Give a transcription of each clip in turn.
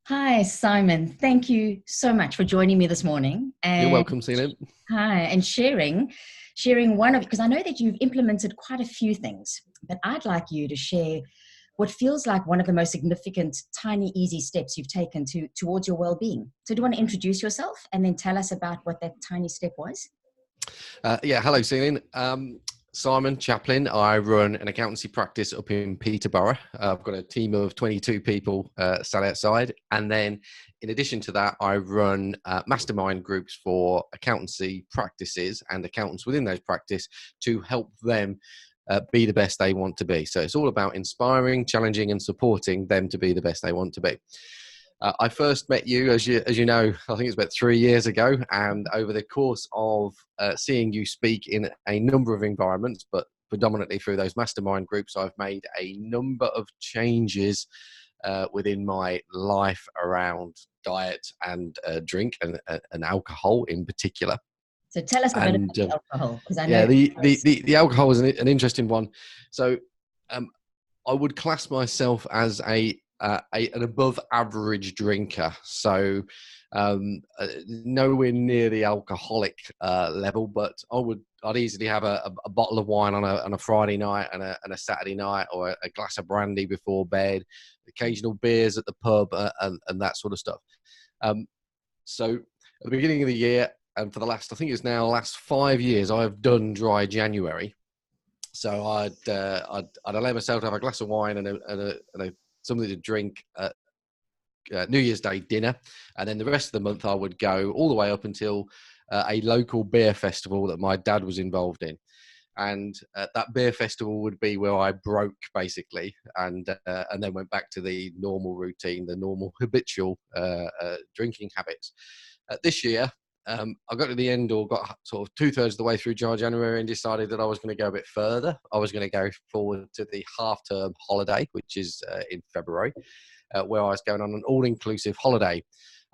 Hi, Simon. Thank you so much for joining me this morning You're and welcome, Celine. sharing one of, because I know that you've implemented quite a few things, but I'd like you to share what feels like one of the most significant, tiny, easy steps you've taken towards your well-being. So do you want to introduce yourself and then tell us about what that tiny step was? Yeah, hello, Celine. Simon Chaplin. I run an accountancy practice up in Peterborough. I've got a team of 22 people sat outside. And then in addition to that, I run mastermind groups for accountancy practices and accountants within those practice to help them be the best they want to be. So it's all about inspiring, challenging, and supporting them to be the best they want to be. I first met you, as you know, I think it's about 3 years ago, and over the course of seeing you speak in a number of environments, but predominantly through those mastermind groups, I've made a number of changes within my life around diet and drink and alcohol in particular. So tell us a bit about And the alcohol, because I know yeah, the, that the was, the the alcohol is an interesting one. So um, I would class myself as an above average drinker. So nowhere near the alcoholic level, but I'd easily have a bottle of wine on a Friday night and a Saturday night, or a glass of brandy before bed, occasional beers at the pub, and that sort of stuff. Um, so at the beginning of the year, and for the last, I think it's now last 5 years, I've done dry January. So I'd allow myself to have a glass of wine and something to drink at New Year's Day dinner, and then the rest of the month I would go all the way up until a local beer festival that my dad was involved in, and that beer festival would be where I broke basically, and then went back to the normal routine, the normal habitual drinking habits. This year, I got to the end, or got sort of 2/3 of the way through January, and decided that I was going to go a bit further. I was going to go forward to the half-term holiday, which is in February, where I was going on an all-inclusive holiday.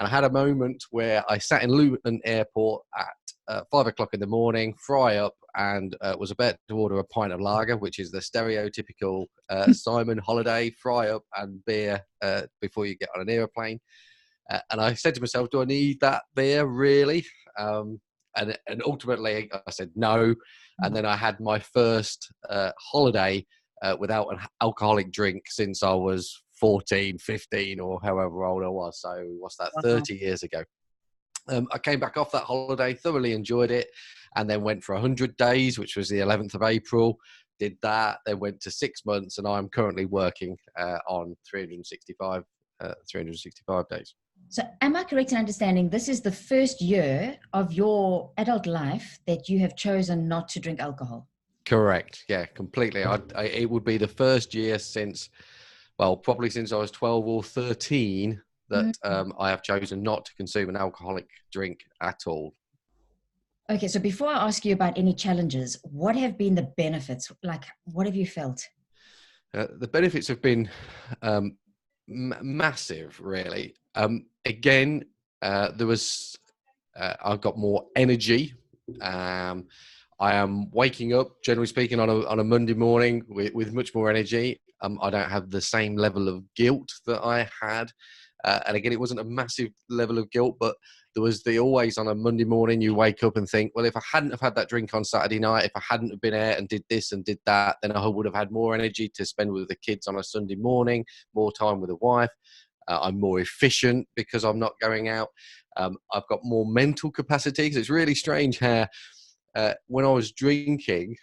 And I had a moment where I sat in Luton Airport at 5 o'clock in the morning, fry up, and was about to order a pint of lager, which is the stereotypical Simon holiday, fry up and beer before you get on an aeroplane. And I said to myself, do I need that beer really? And ultimately I said no. And then I had my first holiday without an alcoholic drink since I was 14, 15, or however old I was. So what's that, wow. 30 years ago? I came back off that holiday, thoroughly enjoyed it, and then went for 100 days, which was the 11th of April. Did that, then went to 6 months, and I'm currently working on 365 days. So am I correct in understanding this is the first year of your adult life that you have chosen not to drink alcohol? Correct. Yeah, completely. It would be the first year since, well, probably since I was 12 or 13 that I have chosen not to consume an alcoholic drink at all. Okay, so before I ask you about any challenges, what have been the benefits? Like, what have you felt? The benefits have been massive, really. Again, there was I've got more energy. I am waking up, generally speaking, on a Monday morning with much more energy. I don't have the same level of guilt that I had. And again, it wasn't a massive level of guilt, but there was the always on a Monday morning, you wake up and think, well, if I hadn't have had that drink on Saturday night, if I hadn't have been out and did this and did that, then I would have had more energy to spend with the kids on a Sunday morning, more time with the wife. I'm more efficient because I'm not going out. I've got more mental capacity, because it's really strange how when I was drinking,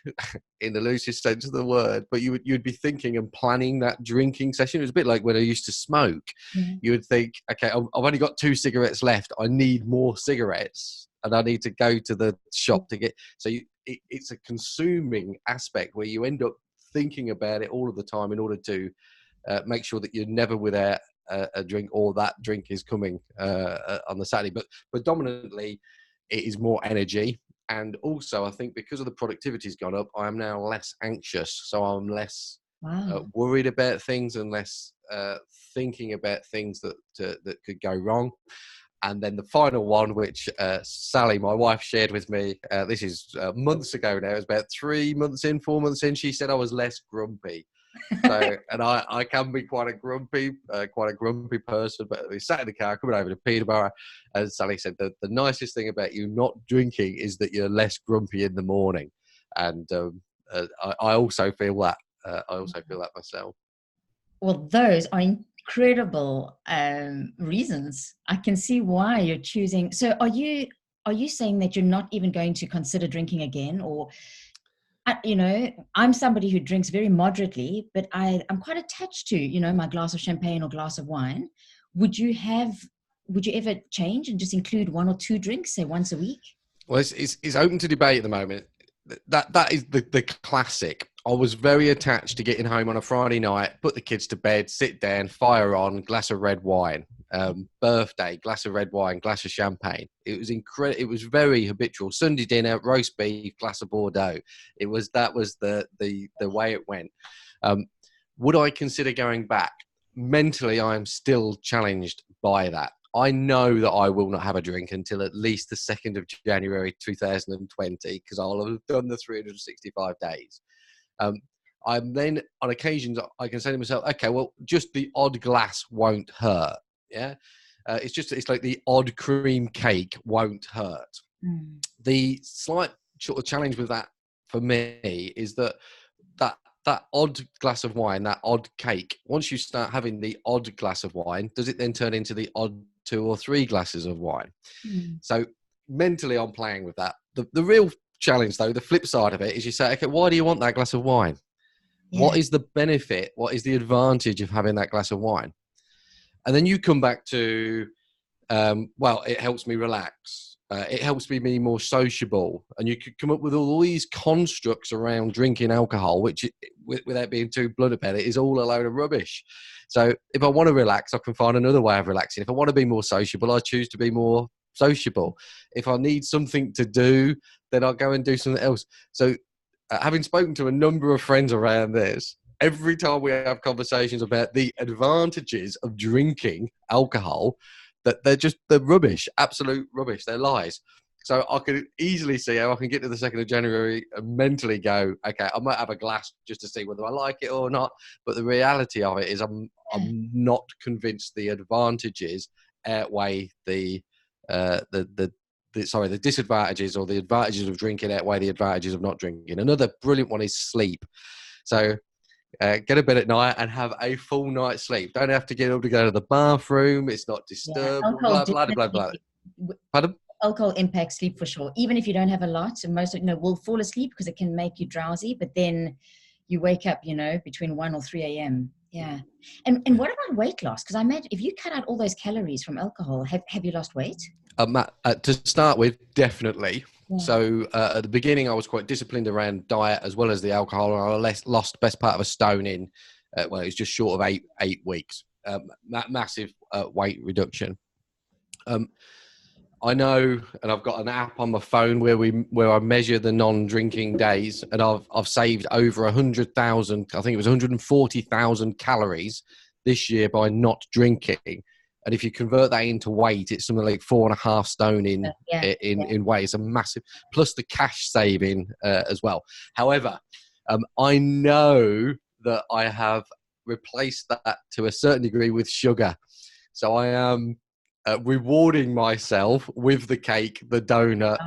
in the loosest sense of the word, but you'd be thinking and planning that drinking session. It was a bit like when I used to smoke. Mhm. You would think, okay, I've only got 2 cigarettes left. I need more cigarettes, and I need to go to the shop to get. So it's a consuming aspect where you end up thinking about it all of the time in order to make sure that you're never without a drink, or that drink is coming on the Saturday. But predominantly, it is more energy. And also, I think because of the productivity's gone up, I am now less anxious. So I'm less Wow. worried about things, and less thinking about things that could go wrong. And then the final one, which Sally, my wife, shared with me, this is months ago now, it was about 3 months in, 4 months in, she said I was less grumpy. So, and I can be quite a grumpy person, but we sat in the car coming over to Peterborough, and Sally said that the nicest thing about you not drinking is that you're less grumpy in the morning. And I also feel that. I also feel that myself. Well, those are incredible reasons. I can see why you're choosing. So are you saying that you're not even going to consider drinking again? Or, I'm somebody who drinks very moderately, but I'm quite attached to, my glass of champagne or glass of wine. Would you ever change and just include one or two drinks, say once a week? Well, it's open to debate at the moment. That is the classic. I was very attached to getting home on a Friday night, put the kids to bed, sit down, fire on, glass of red wine, birthday, glass of red wine, glass of champagne. It was incredible. It was very habitual. Sunday dinner, roast beef, glass of Bordeaux. That was the way it went. Would I consider going back? Mentally, I am still challenged by that. I know that I will not have a drink until at least the 2nd of January 2020, because I'll have done the 365 days. I'm then, on occasions, I can say to myself, okay, well, just the odd glass won't hurt. Yeah. It's like the odd cream cake won't hurt. Mm. The slight sort of challenge with that for me is that odd glass of wine, that odd cake, once you start having the odd glass of wine, does it then turn into the odd 2 or 3 glasses of wine? Mm. So mentally, I'm playing with that. The real challenge, though, the flip side of it is you say, okay, why do you want that glass of wine? Yeah. What is the benefit? What is the advantage of having that glass of wine? And then you come back to, well, it helps me relax. It helps me be more sociable. And you could come up with all these constructs around drinking alcohol, which, without being too blunt about it, is all a load of rubbish. So if I want to relax, I can find another way of relaxing. If I want to be more sociable, I choose to be more sociable. If I need something to do, then I'll go and do something else. So having spoken to a number of friends around this, every time we have conversations about the advantages of drinking alcohol, that they're rubbish, absolute rubbish. They're lies. So I could easily see how I can get to the 2nd of January and mentally go, okay, I might have a glass just to see whether I like it or not. But the reality of it is I'm not convinced the advantages outweigh the disadvantages, or the advantages of drinking outweigh the advantages of not drinking. Another brilliant one is sleep. So get a bed at night and have a full night's sleep. Don't have to get up to go to the bathroom. It's not disturbed. Alcohol Blah, blah, blah, blah. Pardon? Alcohol impacts sleep for sure. Even if you don't have a lot, and most will fall asleep because it can make you drowsy, but then you wake up, between 1 or 3 a.m. Yeah. And what about weight loss? Because I imagine if you cut out all those calories from alcohol, have you lost weight? To start with, definitely. Yeah. So at the beginning, I was quite disciplined around diet as well as the alcohol. And I lost the best part of a stone in, it was just short of eight weeks. Massive weight reduction. I know, and I've got an app on my phone where I measure the non-drinking days, and I've saved over 100,000. I think it was 140,000 calories this year by not drinking. And if you convert that into weight, it's something like 4.5 stone in weight. It's a massive, plus the cash saving as well. However, I know that I have replaced that to a certain degree with sugar. So I am rewarding myself with the cake, the donut,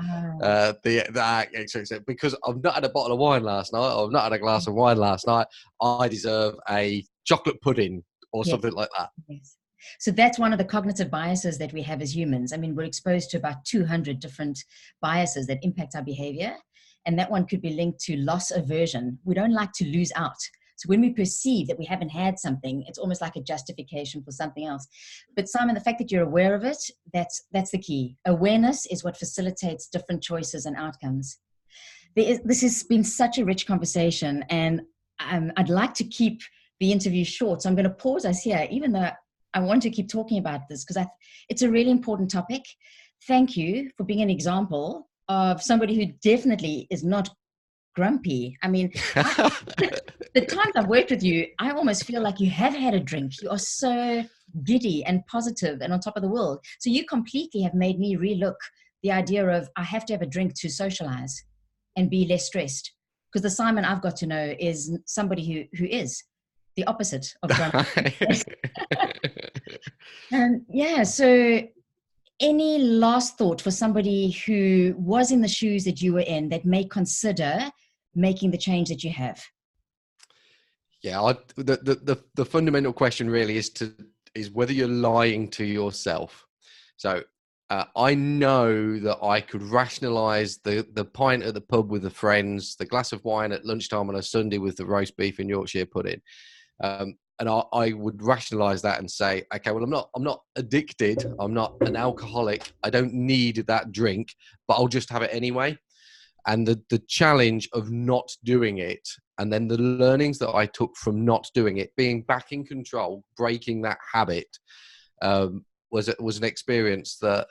etc. Because I've not had a bottle of wine last night, or I've not had a glass of wine last night, I deserve a chocolate pudding or something like that. Yes. So that's one of the cognitive biases that we have as humans. I mean, we're exposed to about 200 different biases that impact our behavior. And that one could be linked to loss aversion. We don't like to lose out. So when we perceive that we haven't had something, it's almost like a justification for something else. But Simon, the fact that you're aware of it, that's the key. Awareness is what facilitates different choices and outcomes. This has been such a rich conversation, and I'd like to keep the interview short. So I'm going to pause us here, even though I want to keep talking about this because it's a really important topic. Thank you for being an example of somebody who definitely is not grumpy. I mean, the times I've worked with you, I almost feel like you have had a drink. You are so giddy and positive and on top of the world. So you completely have made me relook the idea of I have to have a drink to socialize and be less stressed. Because the Simon I've got to know is somebody who is. the opposite of trying. Yeah. So, any last thought for somebody who was in the shoes that you were in that may consider making the change that you have? Yeah, the fundamental question really is whether you're lying to yourself. So I know that I could rationalize the pint at the pub with the friends, the glass of wine at lunchtime on a Sunday with the roast beef and Yorkshire pudding. And I would rationalize that and say, okay, well, I'm not addicted. I'm not an alcoholic. I don't need that drink, but I'll just have it anyway. And the challenge of not doing it, and then the learnings that I took from not doing it, being back in control, breaking that habit, was an experience that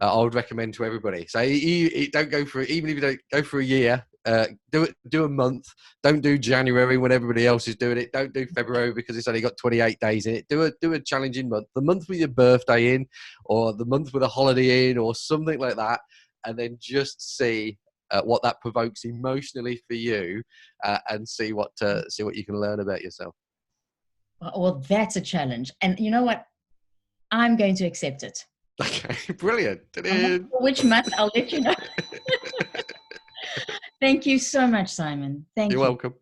I would recommend to everybody. So you don't go for it, even if you don't go for a year. Do a month. Don't do January when everybody else is doing it. Don't do February because it's only got 28 days in it. Do a challenging month. The month with your birthday in, or the month with a holiday in, or something like that, and then just see what that provokes emotionally for you, and see what you can learn about yourself. Well, that's a challenge, and you know what? I'm going to accept it. Okay, brilliant. Which month? I'll let you know. Thank you so much, Simon. Thank You're you. welcome.